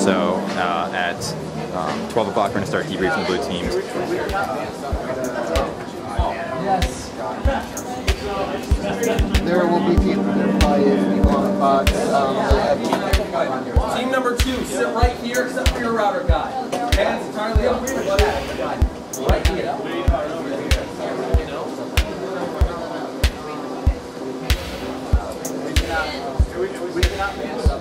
So at 12 o'clock, we're going to start debriefing the blue teams. Yes. There will be people that play if you want, but team number 2, sit right here except for your router guy. Hands entirely up. Right here. We cannot pass up.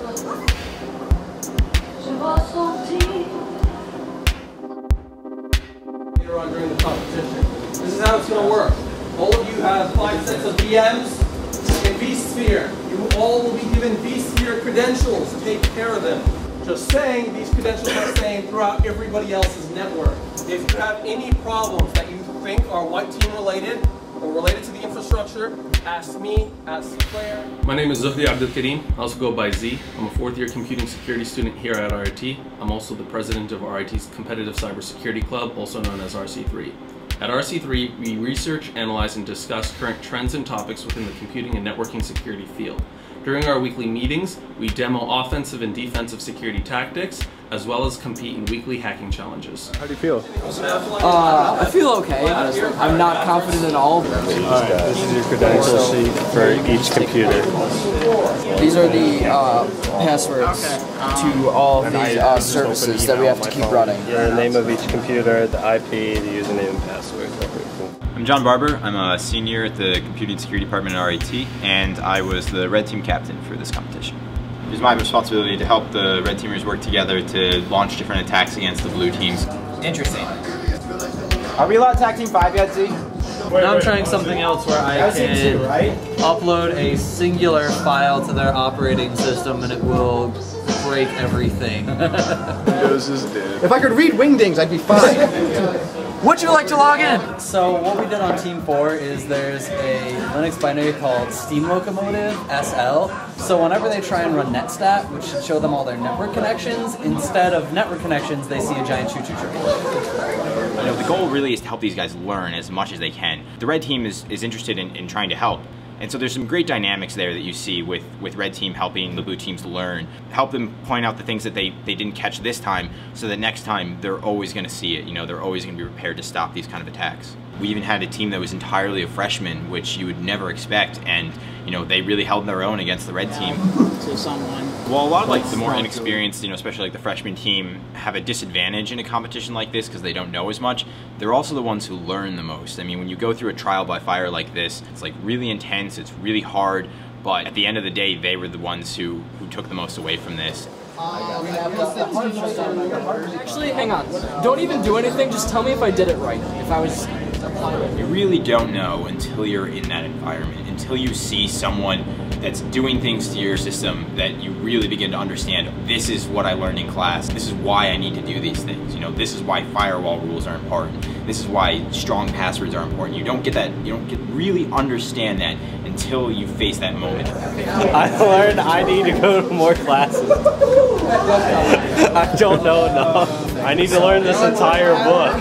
Later on during the competition. This is how it's going to work. All of you have 5 sets of VMs and vSphere. You all will be given vSphere credentials. Take care of them. Just saying, these credentials are saying throughout everybody else's network. If you have any problems that you think are white team related or related to the infrastructure, ask me, ask Claire. My name is Zuhri Abdul Karim. I also go by Z. I'm a 4th year computing security student here at RIT. I'm also the president of RIT's competitive cybersecurity club, also known as RC3. At RC3, we research, analyze, and discuss current trends and topics within the computing and networking security field. During our weekly meetings, we demo offensive and defensive security tactics, as well as compete in weekly hacking challenges. How do you feel? I feel okay. I'm not confident at all. Alright, this is your credential sheet for each computer. These are the passwords to all of these services that we have to keep running. Yeah, the name of each computer, the IP, the username and password. I'm John Barber. I'm a senior at the Computing Security Department at RIT, and I was the Red Team captain for this competition. It was my responsibility to help the Red Teamers work together to launch different attacks against the Blue Teams. Interesting. Are we allowed tag team 5 yet, Z? Now I'm trying something else where I can upload a singular file to their operating system and it will break everything. Windows is dead. if I could read Wingdings, I'd be fine. Would you like to log in? So what we did on Team 4 is there's a Linux binary called Steam Locomotive SL. So whenever they try and run netstat, which should show them all their network connections, instead of network connections, they see a giant choo-choo train. You know, the goal really is to help these guys learn as much as they can. The Red Team is interested in trying to help. And so there's some great dynamics there that you see with Red Team helping the Blue Teams learn. Help them point out the things that they didn't catch this time, so that next time they're always going to see it. You know, they're always going to be prepared to stop these kind of attacks. We even had a team that was entirely of freshmen, which you would never expect, and you know, they really held their own against the Red Team. So someone. Well, a lot of like the more inexperienced, you know, especially like the freshman team, have a disadvantage in a competition like this because they don't know as much. They're also the ones who learn the most. I mean, when you go through a trial by fire like this, it's like really intense, it's really hard, but at the end of the day, they were the ones who took the most away from this. Actually, hang on. Don't even do anything. Just tell me if I did it right. If I was... You really don't know until you're in that environment, until you see someone that's doing things to your system that you really begin to understand, this is what I learned in class, this is why I need to do these things, you know, this is why firewall rules are important, this is why strong passwords are important. You don't get that, you don't really understand that until you face that moment. I learned I need to go to more classes. I don't know enough. I need to learn this entire book.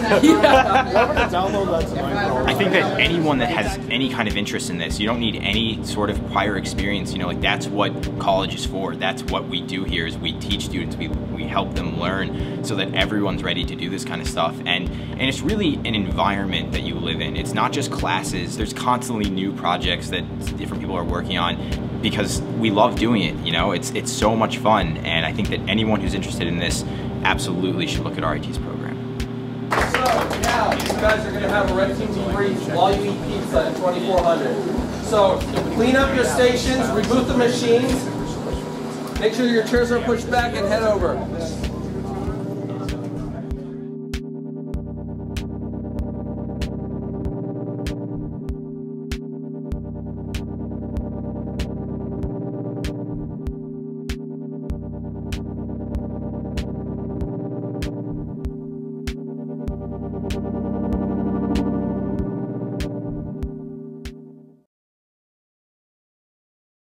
I think that anyone that has any kind of interest in this, you don't need any sort of prior experience, you know, like that's what college is for. That's what we do here, is we teach students, we help them learn so that everyone's ready to do this kind of stuff. And it's really an environment that you live in. It's not just classes. There's constantly new projects that different people are working on because we love doing it, you know, it's so much fun. And I think that anyone who's interested in this absolutely should look at RIT's program. So now you guys are going to have a Red Team debrief while you eat pizza at 2400. So clean up your stations, reboot the machines, make sure your chairs are pushed back, and head over.